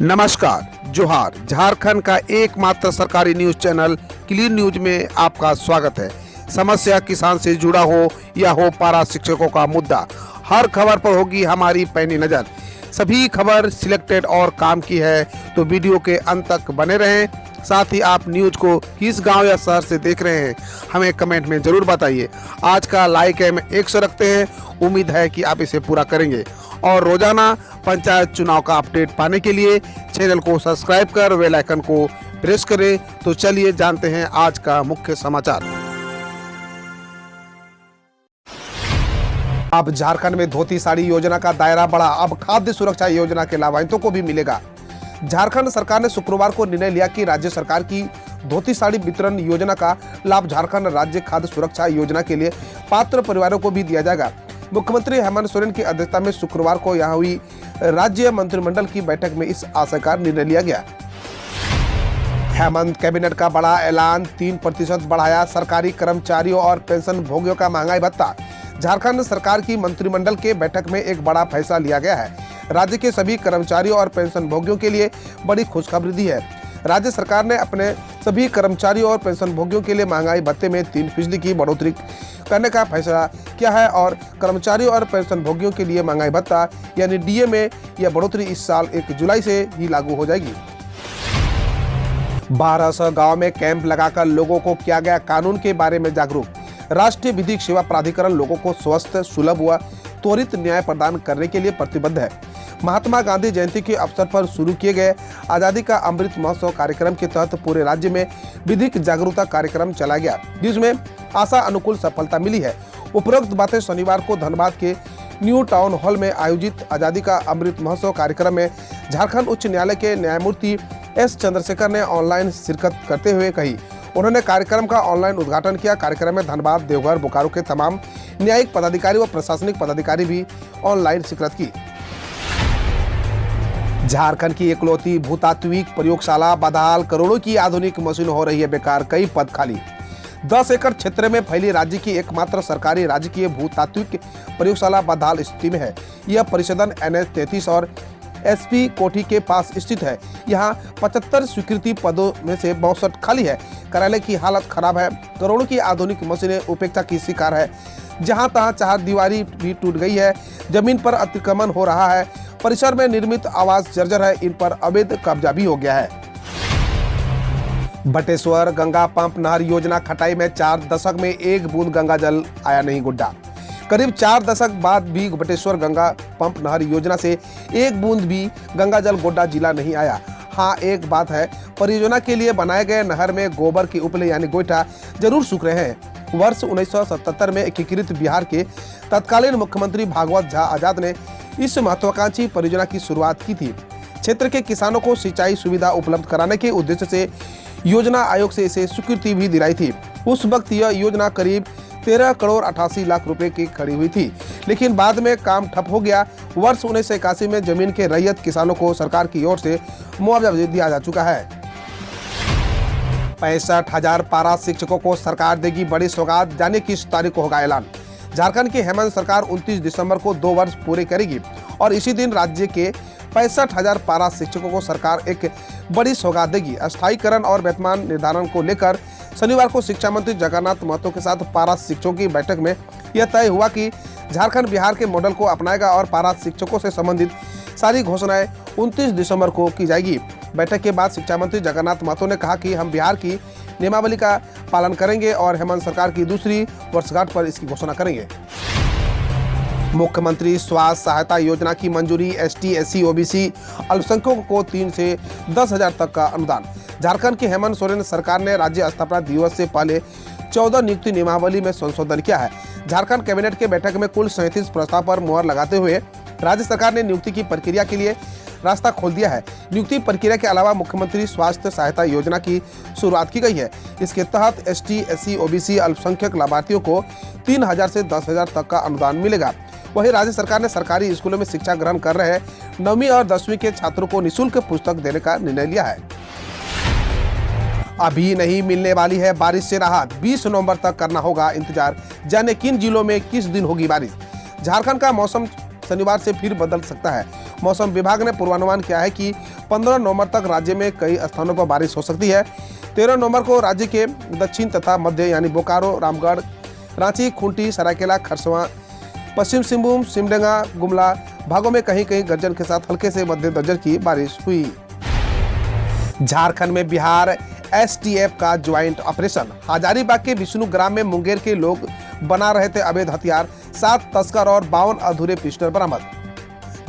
नमस्कार, जोहार। झारखंड का एकमात्र सरकारी न्यूज चैनल क्लीन न्यूज में आपका स्वागत है। समस्या किसान से जुड़ा हो या हो पारा शिक्षकों का मुद्दा, हर खबर पर होगी हमारी पैनी नजर। सभी खबर सिलेक्टेड और काम की है, तो वीडियो के अंत तक बने रहें। साथ ही आप न्यूज को किस गांव या शहर से देख रहे हैं, हमें कमेंट में जरूर बताइए। आज का लाइक हम 100 रखते हैं, उम्मीद है कि आप इसे पूरा करेंगे। और रोजाना पंचायत चुनाव का अपडेट पाने के लिए चैनल को सब्सक्राइब कर बेल आइकन को प्रेस करें। तो चलिए जानते हैं आज का मुख्य समाचार। अब झारखंड में धोती साड़ी योजना का दायरा बढ़ा। अब खाद्य सुरक्षा योजना के लाभान्वितों को भी मिलेगा। झारखंड सरकार ने शुक्रवार को निर्णय लिया कि राज्य सरकार की धोती साड़ी वितरण योजना का लाभ झारखंड राज्य खाद्य सुरक्षा योजना के लिए पात्र परिवारों को भी दिया जाएगा। मुख्यमंत्री हेमंत सोरेन की अध्यक्षता में शुक्रवार को यहां हुई राज्य मंत्रिमंडल की बैठक में इस आशय का निर्णय लिया गया। हेमंत कैबिनेट का बड़ा ऐलान, 3% बढ़ाया सरकारी कर्मचारियों और पेंशन भोगियों का महंगाई भत्ता। झारखंड सरकार की मंत्रिमंडल के बैठक में एक बड़ा फैसला लिया गया है। राज्य के सभी कर्मचारियों और पेंशन भोगियों के लिए बड़ी खुशखबरी दी है। राज्य सरकार ने अपने सभी कर्मचारियों और पेंशन भोगियों के लिए महंगाई भत्ते में 3% की बढ़ोतरी करने का फैसला किया है और कर्मचारियों और पेंशन भोगियों के लिए महंगाई भत्ता यानी डीए में यह बढ़ोतरी इस साल 1 जुलाई से ही लागू हो जाएगी। 1200 गांव में कैंप लगाकर लोगों को किया गया कानून के बारे में जागरूक। राष्ट्रीय विधिक सेवा प्राधिकरण लोगों को स्वस्थ, सुलभ व त्वरित न्याय प्रदान करने के लिए प्रतिबद्ध है। महात्मा गांधी जयंती के अवसर पर शुरू किए गए आजादी का अमृत महोत्सव कार्यक्रम के तहत पूरे राज्य में विधिक जागरूकता कार्यक्रम चलाया गया, जिसमें आशा अनुकूल सफलता मिली है। उपरोक्त बातें शनिवार को धनबाद के न्यू टाउन हॉल में आयोजित आजादी का अमृत महोत्सव कार्यक्रम में झारखंड उच्च न्यायालय के न्यायमूर्ति एस चंद्रशेखर ने ऑनलाइन शिरकत करते हुए कही। उन्होंने कार्यक्रम का ऑनलाइन उद्घाटन किया। कार्यक्रम में धनबाद, देवघर, बोकारो के तमाम न्यायिक पदाधिकारी व प्रशासनिक पदाधिकारी भी ऑनलाइन शिरकत की। झारखंड की इकलौती भूतात्विक प्रयोगशाला बदाल, करोड़ों की आधुनिक मशीन हो रही है बेकार, कई पद खाली। 10 एकड़ क्षेत्र में फैली राज्य की एकमात्र सरकारी राजकीय भूतात्विक प्रयोगशाला बदाल स्थिति में है। यह परिसदन NH 33 और SP कोठी के पास स्थित है। यहाँ 75 स्वीकृति पदों में से 62 खाली है। कार्यालय की हालत खराब है। करोड़ों की आधुनिक मशीनें उपेक्षा की शिकार है। जहाँ तहाँ चार दीवारी भी टूट गई है। जमीन पर अतिक्रमण हो रहा है। परिसर में निर्मित आवास जर्जर है। इन पर अवैध कब्जा भी हो गया है। बटेश्वर गंगा पंप नहर योजना खटाई में 4 दशक में 1 बूंद गंगा जल आया नहीं गुड्डा। करीब 4 दशक बाद भी बटेश्वर गंगा पंप नहर योजना से 1 बूंद भी गंगा जल गोड्डा जिला नहीं आया। हाँ, एक बात है, परियोजना के लिए बनाए गए नहर में गोबर के उपले यानी गोईठा जरूर सूख रहे हैं। वर्ष 1977 में एकीकृत बिहार के तत्कालीन मुख्यमंत्री भागवत झा आजाद ने इस महत्वाकांक्षी परियोजना की शुरुआत की थी। क्षेत्र के किसानों को सिंचाई सुविधा उपलब्ध कराने के उद्देश्य से योजना आयोग से इसे स्वीकृति भी दिलाई थी। उस वक्त यह योजना करीब 13 करोड़ 88 लाख रुपए की खड़ी हुई थी, लेकिन बाद में काम ठप हो गया। वर्ष 1981 में जमीन के रैयत किसानों को सरकार की ओर से मुआवजा दिया जा चुका है। 65,000 पारा शिक्षकों को सरकार देगी बड़ी सौगात, जाने किस तारीख को होगा ऐलान। झारखंड की हेमंत सरकार 29 दिसंबर को 2 वर्ष पूरे करेगी और इसी दिन राज्य के 65,000 पारा शिक्षकों को सरकार एक बड़ी सौगात देगी। अस्थायीकरण और वेतनमान निर्धारण को लेकर शनिवार को शिक्षा मंत्री जगन्नाथ महतो के साथ पारा शिक्षकों की बैठक में यह तय हुआ कि झारखंड बिहार के मॉडल को अपनाएगा और पारा शिक्षकों से संबंधित सारी घोषणाएं 29 दिसंबर को की जाएगी। बैठक के बाद शिक्षा मंत्री जगन्नाथ महतो ने कहा कि हम बिहार की नियमावली का पालन करेंगे और हेमंत सरकार की दूसरी वर्षगांठ पर इसकी घोषणा करेंगे। मुख्यमंत्री स्वास्थ्य सहायता योजना की मंजूरी। ST, SC, OBC अल्पसंख्यकों को 3 से 10,000 तक का अनुदान। झारखंड की हेमंत सोरेन सरकार ने राज्य स्थापना दिवस से पहले 14 नियुक्ति नियमावली में संशोधन किया है। झारखंड कैबिनेट के बैठक में कुल 37 प्रस्ताव पर मुहर लगाते हुए राज्य सरकार ने नियुक्ति की प्रक्रिया के लिए रास्ता खोल दिया है। नियुक्ति प्रक्रिया के अलावा मुख्यमंत्री स्वास्थ्य सहायता योजना की शुरुआत की गई है। इसके तहत ST, SC, OBC अल्पसंख्यक लाभार्थियों को 3,000 से 10,000 तक का अनुदान मिलेगा। वहीं राज्य सरकार ने सरकारी स्कूलों में शिक्षा ग्रहण कर रहे 9वीं और 10वीं के छात्रों को निःशुल्क पुस्तक देने का निर्णय लिया है। अभी नहीं मिलने वाली है बारिश से राहत, 20 नवंबर तक करना होगा इंतजार। जाने किन जिलों में किस दिन होगी बारिश। झारखंड का मौसम शनिवार से फिर बदल सकता है। मौसम विभाग ने पूर्वानुमान किया है कि 15 नवंबर तक राज्य में कई स्थानों पर बारिश हो सकती है। 13 नवंबर को राज्य के दक्षिण तथा मध्य यानी बोकारो, रामगढ़, रांची, खूंटी, सरायकेला, खरसवां, पश्चिम सिंहभूम, सिमडेगा, गुमला भागों में कहीं कहीं गर्जन के साथ हल्के से मध्यम दर्जे की बारिश हुई। झारखंड में बिहार एसटीएफ का ज्वाइंट ऑपरेशन। हजारीबाग के विष्णुग्राम में मुंगेर के लोग बना रहे थे अवैध हथियार, 7 तस्कर और 52 अधूरे पिस्टल बरामद।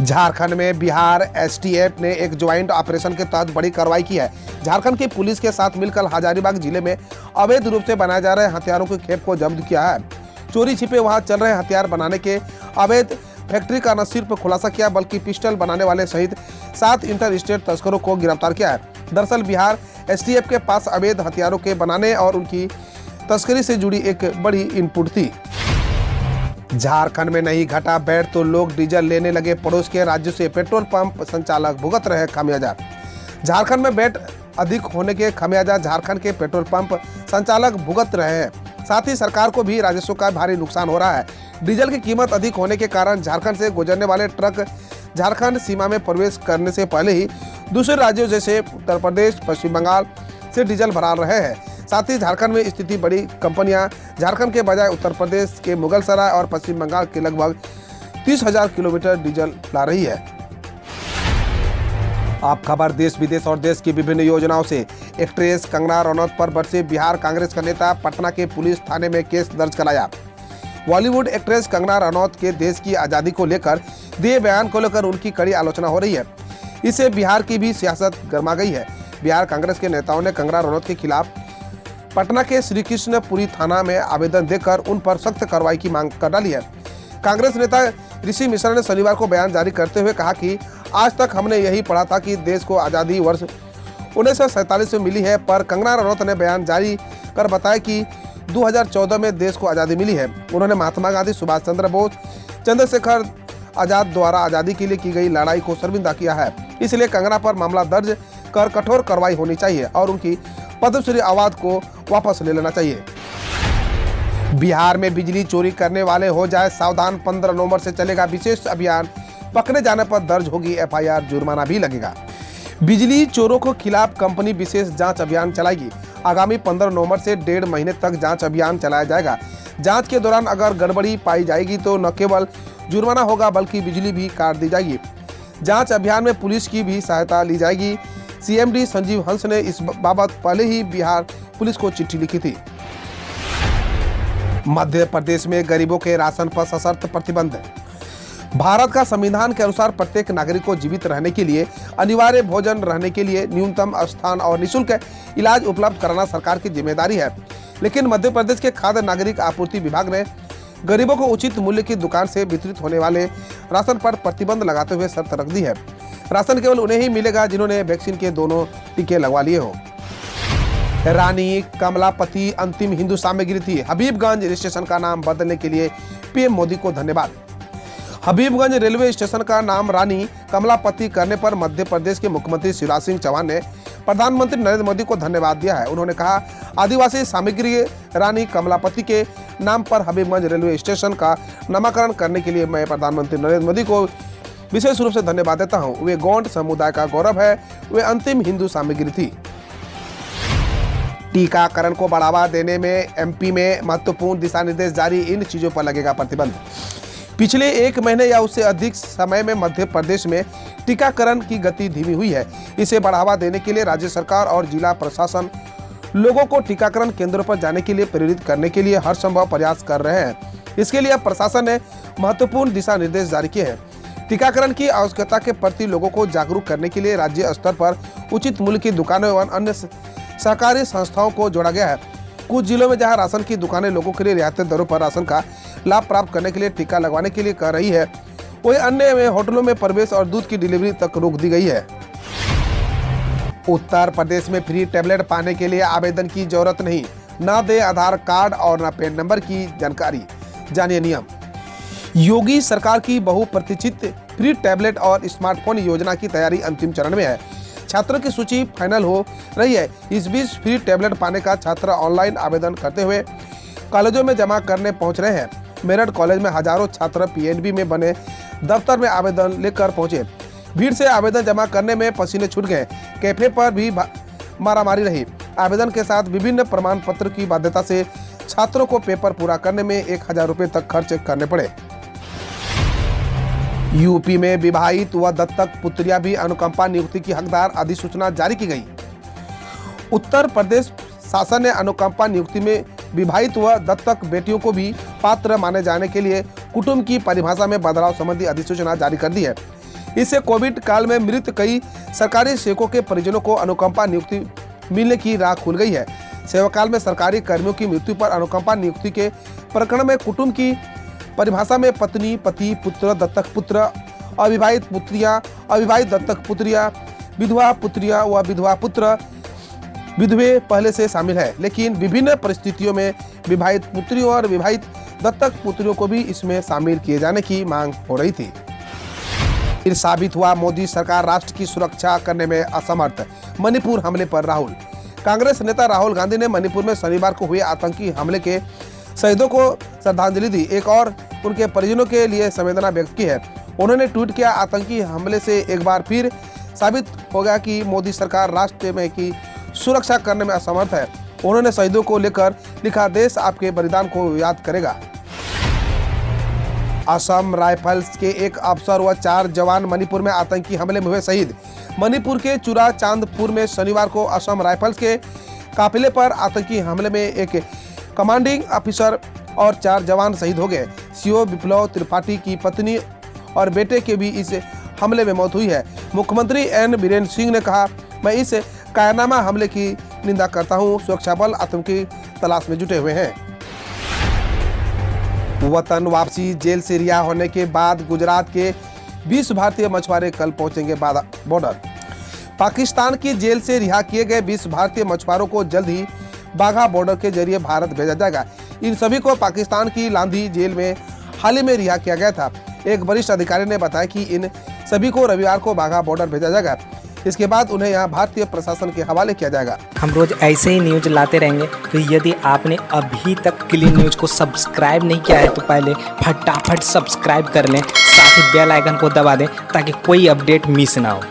झारखंड में बिहार एसटीएफ ने एक ज्वाइंट ऑपरेशन के तहत बड़ी कार्रवाई की है। झारखंड की पुलिस के साथ मिलकर हजारीबाग जिले में अवैध रूप से बनाए जा रहे हथियारों की खेप को जब्त किया है। चोरी छिपे वहां चल रहे हथियार बनाने के अवैध फैक्ट्री का न सिर्फ खुलासा किया बल्कि पिस्टल बनाने वाले सहित 7 इंटर स्टेट तस्करों को गिरफ्तार किया है। दरअसल बिहार एसटीएफ के पास अवैध हथियारों के बनाने और उनकी तस्करी से जुड़ी एक बड़ी इनपुट थी। झारखंड में नहीं घटा वैट तो लोग डीजल लेने लगे। पड़ोस के राज्यों से पेट्रोल पंप संचालक भुगत रहे खामियाजा। झारखंड में वैट अधिक होने के खामियाजा झारखंड के पेट्रोल पंप संचालक भुगत रहे हैं। साथ ही सरकार को भी राजस्व का भारी नुकसान हो रहा है। डीजल की कीमत अधिक होने के कारण झारखंड से गुजरने वाले ट्रक झारखंड सीमा में प्रवेश करने से पहले ही दूसरे राज्यों जैसे उत्तर प्रदेश, पश्चिम बंगाल से डीजल भरा रहे हैं। साथ ही झारखंड में स्थिति बड़ी कंपनियां झारखंड के बजाय उत्तर प्रदेश के मुगलसराय और पश्चिम बंगाल के लगभग 30,000 किलोमीटर डीजल ला रही है। आप खबर देश विदेश और देश की विभिन्न योजनाओं से। एक्ट्रेस कंगना रनौत पर बरसे बिहार कांग्रेस का नेता, पटना के पुलिस थाने में केस दर्ज कराया। बॉलीवुड एक्ट्रेस कंगना रनौत के देश की आज़ादी को लेकर दिए बयान को लेकर उनकी कड़ी आलोचना हो रही है। इससे बिहार की भी सियासत गर्मा गई है। बिहार कांग्रेस के नेताओं ने कंगना रनौत के खिलाफ पटना के श्री कृष्णपुरी थाना में आवेदन देकर उन पर सख्त कार्रवाई की मांग कर डाली है। कांग्रेस नेता ऋषि मिश्रा ने शनिवार को बयान जारी करते हुए कहा कि आज तक हमने यही पढ़ा था कि देश को आज़ादी वर्ष 1947 में मिली है, पर कंगना रनौत ने बयान जारी कर बताया कि 2014 में देश को आज़ादी मिली है। उन्होंने महात्मा गांधी, सुभाष चंद्र बोस, चंद्रशेखर आजाद द्वारा आज़ादी के लिए की गई लड़ाई को शर्मिंदा किया है। इसलिए कंगना पर मामला दर्ज कर कठोर कार्रवाई होनी चाहिए और उनकी पद्मश्री अवार्ड को वापस ले लेना चाहिए। बिहार में बिजली चोरी करने वाले हो जाए सावधान। 15 नवंबर से चलेगा विशेष अभियान। पकड़े जाने पर दर्ज होगी एफआईआर, जुर्माना भी लगेगा। बिजली चोरों के खिलाफ कंपनी विशेष जांच अभियान चलाएगी। आगामी 15 नवंबर से 1.5 महीने तक जांच अभियान चलाया जाएगा। जांच के दौरान अगर गड़बड़ी पाई जाएगी तो न केवल जुर्माना होगा बल्कि बिजली भी काट दी जाएगी। जांच अभियान में पुलिस की भी सहायता ली जाएगी। सीएमडी संजीव हंस ने इस बाबत पहले ही बिहार पुलिस को चिट्ठी लिखी थी। मध्य प्रदेश में गरीबों के राशन पर सशर्त प्रतिबंध। भारत का संविधान के अनुसार प्रत्येक नागरिक को जीवित रहने के लिए, अनिवार्य भोजन रहने के लिए, न्यूनतम स्थान और निःशुल्क इलाज उपलब्ध कराना सरकार की जिम्मेदारी है। लेकिन मध्य प्रदेश के खाद्य नागरिक आपूर्ति विभाग ने गरीबों को उचित मूल्य की दुकान से वितरित होने वाले राशन पर प्रतिबंध लगाते हुए शर्त रख दी है। राशन केवल उन्हें ही मिलेगा जिन्होंने वैक्सीन के दोनों टीके लगवा लिए हो। रानी कमलापति अंतिम हिंदू सामग्री थी। हबीबगंज स्टेशन का नाम बदलने के लिए पीएम मोदी को धन्यवाद। हबीबगंज रेलवे स्टेशन का नाम रानी कमलापति करने पर मध्य प्रदेश के मुख्यमंत्री शिवराज सिंह चौहान ने प्रधानमंत्री नरेंद्र मोदी को धन्यवाद दिया है। उन्होंने कहा, आदिवासी सामग्री रानी कमलापति के नाम पर हबीबगंज रेलवे स्टेशन का नामकरण करने के लिए मैं प्रधानमंत्री नरेंद्र मोदी को विशेष रूप से धन्यवाद देता हूं। वे गौंड समुदाय का गौरव है। वे अंतिम हिंदू सामग्री थी। टीकाकरण को बढ़ावा देने में एमपी में महत्वपूर्ण दिशा निर्देश जारी। इन चीजों पर लगेगा प्रतिबंध। पिछले 1 महीने या उससे अधिक समय में मध्य प्रदेश में टीकाकरण की गति धीमी हुई है। इसे बढ़ावा देने के लिए राज्य सरकार और जिला प्रशासन लोगों को टीकाकरण केंद्रों पर जाने के लिए प्रेरित करने के लिए हर संभव प्रयास कर रहे हैं। इसके लिए प्रशासन ने महत्वपूर्ण दिशा निर्देश जारी किए हैं। टीकाकरण की आवश्यकता के प्रति लोगों को जागरूक करने के लिए राज्य स्तर पर उचित मूल्य की दुकानों एवं अन्य सहकारी संस्थाओं को जोड़ा गया है। कुछ जिलों में जहां राशन की दुकानें लोगों के लिए रियायती दरों पर राशन का लाभ प्राप्त करने के लिए टीका लगवाने के लिए कर रही है, वहीं अन्य में होटलों में प्रवेश और दूध की डिलीवरी तक रोक दी गई है। उत्तर प्रदेश में फ्री टैबलेट पाने के लिए आवेदन की जरूरत नहीं। न दे आधार कार्ड और न पैन नंबर की जानकारी। जानिए नियम। योगी सरकार की बहुप्रतीक्षित फ्री टैबलेट और स्मार्टफोन योजना की तैयारी अंतिम चरण में है। छात्रों की सूची फाइनल हो रही है। इस बीच फ्री टैबलेट पाने का छात्र ऑनलाइन आवेदन करते हुए कॉलेजों में जमा करने पहुंच रहे हैं। मेरठ कॉलेज में हजारों छात्र पीएनबी में बने दफ्तर में आवेदन लेकर पहुंचे। भीड़ से आवेदन जमा करने में पसीने छूट गए। कैफे पर भी मारामारी रही। आवेदन के साथ विभिन्न प्रमाण पत्र की बाध्यता से छात्रों को पेपर पूरा करने में 1000 रुपए तक खर्च करने पड़े। यूपी में विवाहित व दत्तक पुत्रियां भी अनुकंपा नियुक्ति की हकदार अधिसूचना जारी की गई। उत्तर प्रदेश शासन ने अनुकंपा नियुक्ति में विवाहित व दत्तक बेटियों को भी पात्र माने जाने के लिए कुटुंब की परिभाषा में बदलाव संबंधी अधिसूचना जारी कर दी है। इससे कोविड काल में मृत कई सरकारी सेवकों के परिजनों को अनुकंपा नियुक्ति मिलने की राह खुल गई है। सेवाकाल में सरकारी कर्मियों की मृत्यु पर अनुकंपा नियुक्ति के प्रकरण में कुटुंब की परिभाषा में पत्नी, पति, पुत्र, दत्तक पुत्र, अविवाहित पुत्रियां, अविवाहित दत्तक पुत्रियां, विधवा पुत्रियां व विधवा पुत्र, विधवे पहले से शामिल है, लेकिन विभिन्न परिस्थितियों में विवाहित पुत्रियों और विवाहित दत्तक पुत्रियों को भी इसमें शामिल किए जाने की मांग हो रही थी। फिर साबित हुआ मोदी सरकार राष्ट्र की सुरक्षा करने में असमर्थ। मणिपुर हमले पर राहुल। कांग्रेस नेता राहुल गांधी ने मणिपुर में शनिवार को हुए आतंकी हमले के शहीदों को श्रद्धांजलि दी, एक और उनके परिजनों के लिए संवेदना व्यक्त की है। उन्होंने ट्वीट किया, आतंकी हमले से एक बार फिर साबित हो गया कि मोदी सरकार राष्ट्र में की सुरक्षा करने में असमर्थ है। उन्होंने शहीदों को लेकर लिखा, देश आपके बलिदान को याद करेगा। असम राइफल्स के एक अफसर व 4 जवान मणिपुर में आतंकी हमले में हुए शहीद। मणिपुर के चुरा चांदपुर में शनिवार को असम राइफल्स के काफिले पर आतंकी हमले में एक कमांडिंग ऑफिसर और 4 जवान शहीद हो गए। सीओ विप्लव त्रिपाठी की पत्नी और बेटे के भी इस हमले में मौत हुई है। मुख्यमंत्री एन बीरेन सिंह ने कहा, मैं इस कायरनामा हमले की निंदा करता हूं। सुरक्षा बल आतंकी तलाश में जुटे हुए हैं। वतन वापसी। जेल से रिहा होने के बाद गुजरात के 20 भारतीय मछुआरे कल पहुंचेंगे बॉर्डर। पाकिस्तान की जेल से रिहा किए गए 20 भारतीय मछुआरों को जल्द ही बाघा बॉर्डर के जरिए भारत भेजा जाएगा। इन सभी को पाकिस्तान की लांधी जेल में हाल ही में रिहा किया गया था। एक वरिष्ठ अधिकारी ने बताया कि इन सभी को रविवार को बाघा बॉर्डर भेजा जाएगा। इसके बाद उन्हें यहाँ भारतीय प्रशासन के हवाले किया जाएगा। हम रोज ऐसे ही न्यूज लाते रहेंगे, तो यदि आपने अभी तक क्लीन न्यूज को सब्सक्राइब नहीं किया है तो पहले फटाफट सब्सक्राइब कर लें, साथ ही बेल आइकन को दबा दें ताकि कोई अपडेट मिस ना हो।